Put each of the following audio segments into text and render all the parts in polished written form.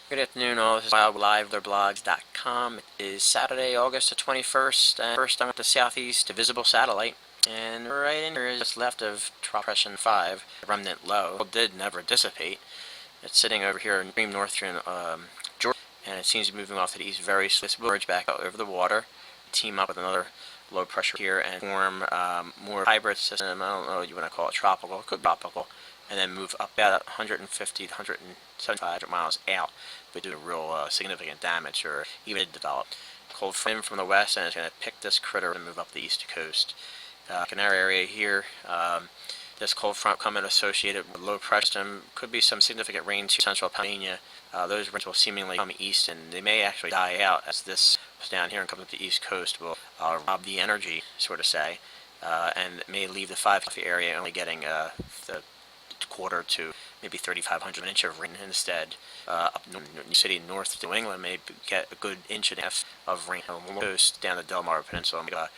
Good afternoon, all. This is wildliveweatherblogs.com. It is Saturday, August the 21st, and first I'm at the southeast visible satellite. And right in here is what's left of Depression 5, remnant low. It did never dissipate. It's sitting over here in extreme northern Georgia, and it seems to be moving off to the east very slowly. This will merge back out over the water, team up with another low pressure here, and form more hybrid system. I don't know what you want to call it, tropical. It could be tropical. And then move up about 150 to 175 miles out, but do real significant damage or even develop. Cold front from the west, and it's going to pick this critter and move up the east coast. In our area here, this cold front coming associated with low pressure system, could be some significant rain to central Pennsylvania. Those rains will seemingly come east, and they may actually die out as this goes down here and comes up the east coast. Will rob the energy, sort of say, and may leave the 5 area only getting the quarter to maybe 3,500 an inch of rain instead. Up New City, north to New England, may get a good inch and a half of rain on the coast down the Delmarva Peninsula, maybe an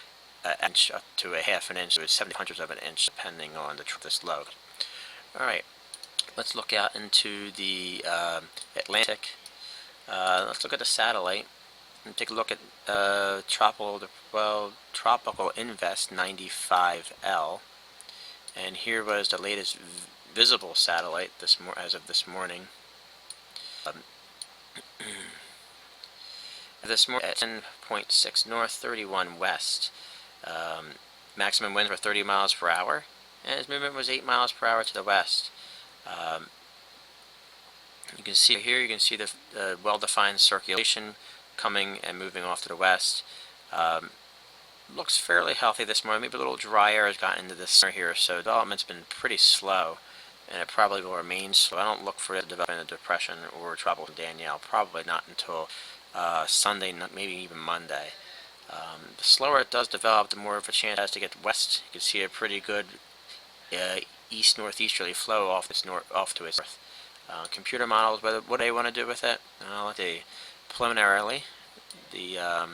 inch up to a half an inch to 70/100ths of an inch, depending on this low. All right, let's look out into the Atlantic. Let's look at the satellite and take a look at tropical Invest 95L. And here was the latest visible satellite as of this morning. This morning at 10.6 north, 31 west. Maximum winds were 30 miles per hour, and its movement was 8 miles per hour to the west. You can see here, you can see the well-defined circulation coming and moving off to the west. Looks fairly healthy this morning. Maybe a little dry air has gotten into this center here, so development's been pretty slow, and it probably will remain slow. I don't look for it to develop in a depression or tropical Danielle. Probably not until Sunday, maybe even Monday. The slower it does develop, the more of a chance it has to get west. You can see a pretty good east-northeasterly flow off to its north. Computer models, what do they want to do with it? Let's see. Preliminarily, let's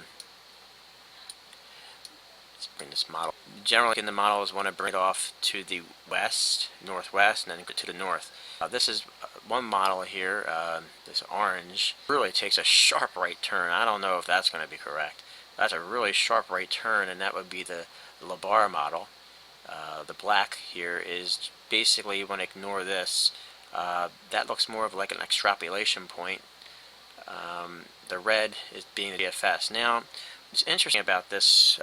bring this model. Generally, in the models, want to bring it off to the west, northwest, and then to the north. This is one model here. This orange really takes a sharp right turn. I don't know if that's going to be correct. That's a really sharp right turn, and that would be the LaBar model. The black here is basically, you want to ignore this. That looks more of like an extrapolation point. The red is being the DFS. Now, what's interesting about this,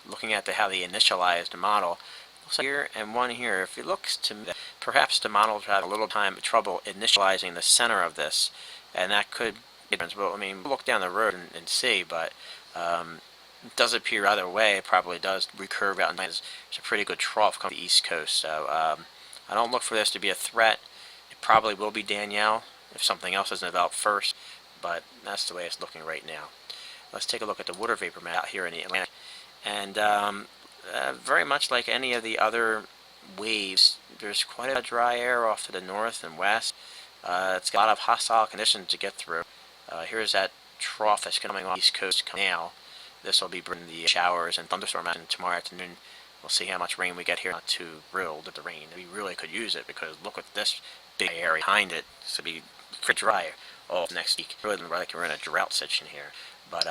looking at how they initialized the model, looks like here and one here. If it looks to me, perhaps the models have a little trouble initializing the center of this, and that could be different. Well, I mean, we'll look down the road and see, but it does appear either way. It probably does recurve out, and there's a pretty good trough coming to the east coast. So I don't look for this to be a threat. It probably will be Danielle if something else doesn't develop first, but that's the way it's looking right now. Let's take a look at the water vapor map out here in the Atlantic. And very much like any of the other waves, there's quite a bit of dry air off to the north and west. It's got a lot of hostile conditions to get through. Here's that trough that's coming off the east coast now. This will be bringing the showers and thunderstorms tomorrow afternoon. We'll see how much rain we get here. Not too thrilled at the rain. We really could use it, because look at this big area behind it. It's going to be pretty dry all next week. Really looks like we're in a drought section here. But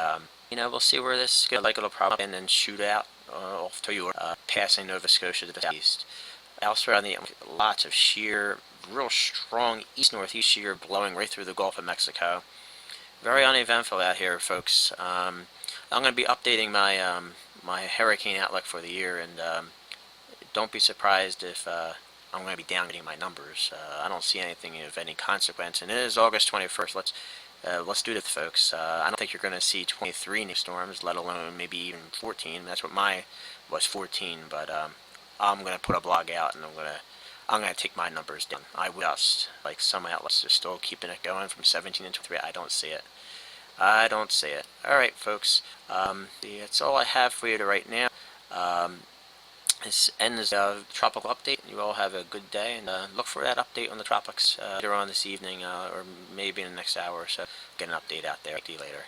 we'll see where this goes. Like, it'll probably and then shoot out off to York, passing Nova Scotia to the southeast. Elsewhere on the lots of shear, real strong east-northeast shear blowing right through the Gulf of Mexico. Very uneventful out here, folks. I'm going to be updating my my hurricane outlook for the year, and don't be surprised if I'm going to be downgrading my numbers. I don't see anything of any consequence, and it is August 21st. Let's do this, folks. I don't think you're going to see 23 new storms, let alone maybe even 14. That's what my was, 14. But I'm going to put a blog out, and I'm going to take my numbers down. I will just, like some outlets are still keeping it going from 17 to 23. I don't see it. I don't see it. All right, folks. That's all I have for you right now. This ends the tropical update. You all have a good day, and look for that update on the tropics later on this evening, or maybe in the next hour or so. Get an update out there. See you later.